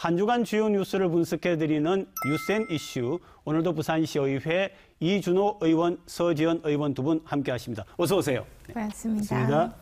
한 주간 주요 뉴스를 분석해드리는 뉴스앤 이슈. 오늘도 부산시의회 이준호 의원, 서지연 의원 두 분 함께하십니다. 어서 오세요. 반갑습니다.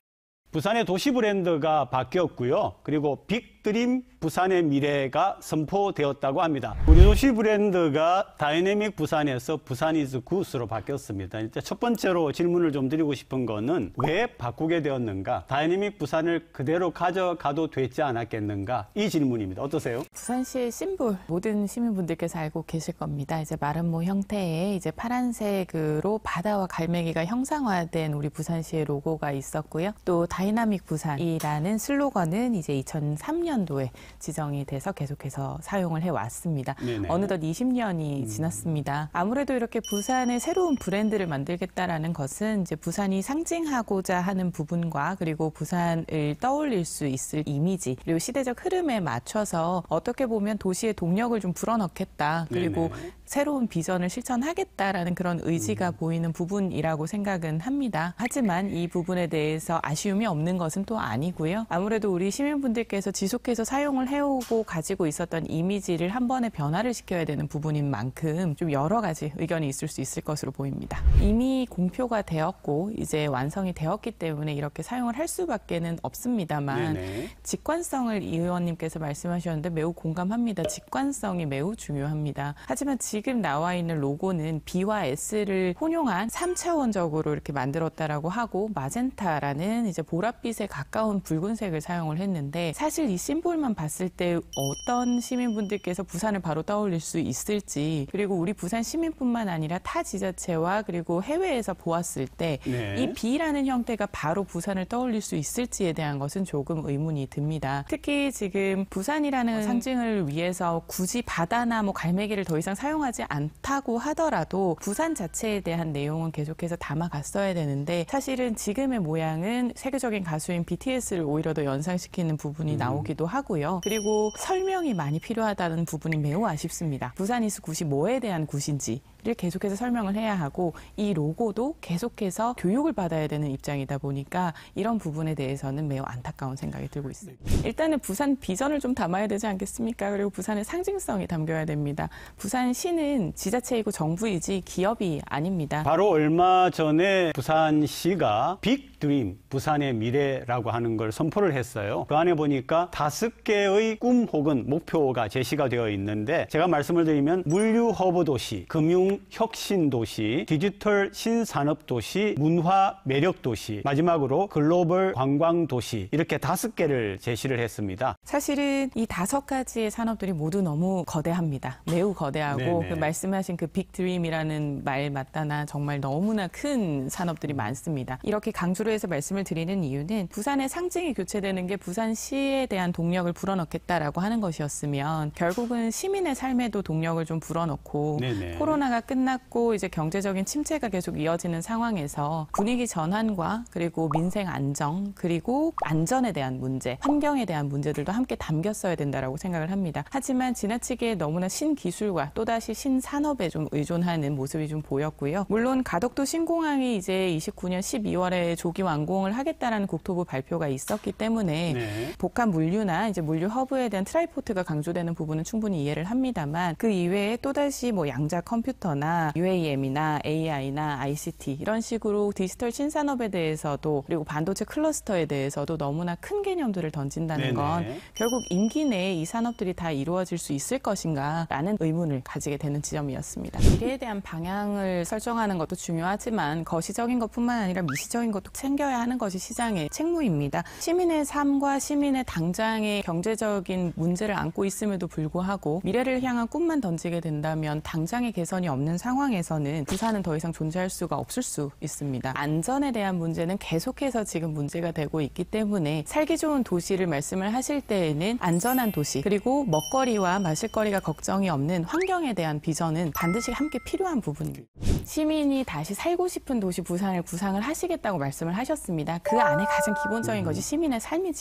부산의 도시 브랜드가 바뀌었고요. 그리고 빅드림 부산의 미래가 선포되었다고 합니다. 우리 도시 브랜드가 다이내믹 부산에서 부산 이즈 굿으로 바뀌었습니다. 이제 첫 번째로 질문을 좀 드리고 싶은 거는 왜 바꾸게 되었는가? 다이내믹 부산을 그대로 가져가도 되지 않았겠는가? 이 질문입니다. 어떠세요? 부산시의 심볼, 모든 시민분들께서 알고 계실 겁니다. 이제 마름모 형태의 이제 파란색으로 바다와 갈매기가 형상화된 우리 부산시의 로고가 있었고요. 또 다이나믹 부산이라는 슬로건은 이제 2003년도에 지정이 돼서 계속해서 사용을 해왔습니다. 네네. 어느덧 20년이 지났습니다. 아무래도 이렇게 부산의 새로운 브랜드를 만들겠다라는 것은 이제 부산이 상징하고자 하는 부분과 그리고 부산을 떠올릴 수 있을 이미지 그리고 시대적 흐름에 맞춰서 어떻게 보면 도시의 동력을 좀 불어넣겠다. 그리고 네네. 새로운 비전을 실천하겠다라는 그런 의지가 보이는 부분이라고 생각은 합니다. 하지만 이 부분에 대해서 아쉬움이 없는 것은 또 아니고요. 아무래도 우리 시민분들께서 지속해서 사용을 해오고 가지고 있었던 이미지를 한 번에 변화를 시켜야 되는 부분인 만큼 좀 여러 가지 의견이 있을 수 있을 것으로 보입니다. 이미 공표가 되었고 이제 완성이 되었기 때문에 이렇게 사용을 할 수밖에는 없습니다만 네네. 직관성을 이 의원님께서 말씀하셨는데 매우 공감합니다. 직관성이 매우 중요합니다. 하지만 지금 나와 있는 로고는 B와 S를 혼용한 3차원적으로 이렇게 만들었다라고 하고 마젠타라는 이제 보랏빛에 가까운 붉은색을 사용을 했는데 사실 이 심볼만 봤을 때 어떤 시민분들께서 부산을 바로 떠올릴 수 있을지 그리고 우리 부산 시민뿐만 아니라 타 지자체와 그리고 해외에서 보았을 때 이 B라는 형태가 바로 부산을 떠올릴 수 있을지에 대한 것은 조금 의문이 듭니다. 특히 지금 부산이라는 상징을 위해서 굳이 바다나 뭐 갈매기를 더 이상 사용하지 않다고 하더라도 부산 자체에 대한 내용은 계속해서 담아갔어야 되는데 사실은 지금의 모양은 세계적인 가수인 BTS를 오히려 더 연상시키는 부분이 나오기도 하고요. 그리고 설명이 많이 필요하다는 부분이 매우 아쉽습니다. 부산 이즈 굿이 뭐에 대한 굿인지 를 계속해서 설명을 해야 하고 이 로고도 계속해서 교육을 받아야 되는 입장이다 보니까 이런 부분에 대해서는 매우 안타까운 생각이 들고 있습니다. 일단은 부산 비전을 좀 담아야 되지 않겠습니까? 그리고 부산의 상징성이 담겨야 됩니다. 부산시는 지자체이고 정부이지 기업이 아닙니다. 바로 얼마 전에 부산시가 빅드림 부산의 미래라고 하는 걸 선포를 했어요. 그 안에 보니까 5개의 꿈 혹은 목표가 제시가 되어 있는데 제가 말씀을 드리면 물류 허브 도시, 금융 혁신 도시, 디지털 신산업 도시, 문화 매력 도시, 마지막으로 글로벌 관광 도시 이렇게 5개를 제시를 했습니다. 사실은 이 5가지의 산업들이 모두 너무 거대합니다. 매우 거대하고 네네. 그 말씀하신 그 빅드림이라는 말 맞다나 정말 너무나 큰 산업들이 많습니다. 이렇게 강조를 해서 말씀을 드리는 이유는 부산의 상징이 교체되는 게 부산시에 대한 동력을 불어넣겠다라고 하는 것이었으면 결국은 시민의 삶에도 동력을 좀 불어넣고 네네. 코로나가 끝났고 이제 경제적인 침체가 계속 이어지는 상황에서 분위기 전환과 그리고 민생 안정 그리고 안전에 대한 문제, 환경에 대한 문제들도 함께 담겼어야 된다라고 생각을 합니다. 하지만 지나치게 너무나 신기술과 또다시 신산업에 좀 의존하는 모습이 좀 보였고요. 물론 가덕도 신공항이 이제 29년 12월에 조기 완공을 하겠다라는 국토부 발표가 있었기 때문에 복합 물류나 이제 물류 허브에 대한 트라이포트가 강조되는 부분은 충분히 이해를 합니다만 그 이외에 또다시 뭐 양자 컴퓨터나 UAM이나 AI나 ICT 이런 식으로 디지털 신산업에 대해서도 그리고 반도체 클러스터에 대해서도 너무나 큰 개념들을 던진다는 건 결국 임기 내에 이 산업들이 다 이루어질 수 있을 것인가라는 의문을 가지게 되는 지점이었습니다. 미래에 대한 방향을 설정하는 것도 중요하지만 거시적인 것뿐만 아니라 미시적인 것도 챙겨야 하는 것이 시장의 책무입니다. 시민의 삶과 시민의 당장의 경제적인 문제를 안고 있음에도 불구하고 미래를 향한 꿈만 던지게 된다면 당장의 개선이 없는 상황에서는 부산은 더 이상 존재할 수가 없을 수 있습니다. 안전에 대한 문제는 계속해서 지금 문제가 되고 있기 때문에 살기 좋은 도시를 말씀을 하실 때에는 안전한 도시 그리고 먹거리와 마실거리가 걱정이 없는 환경에 대한 비전은 반드시 함께 필요한 부분입니다. 시민이 다시 살고 싶은 도시 부산을 구상을 하시겠다고 말씀을 하셨습니다. 그 안에 가장 기본적인 것이 시민의 삶이지요.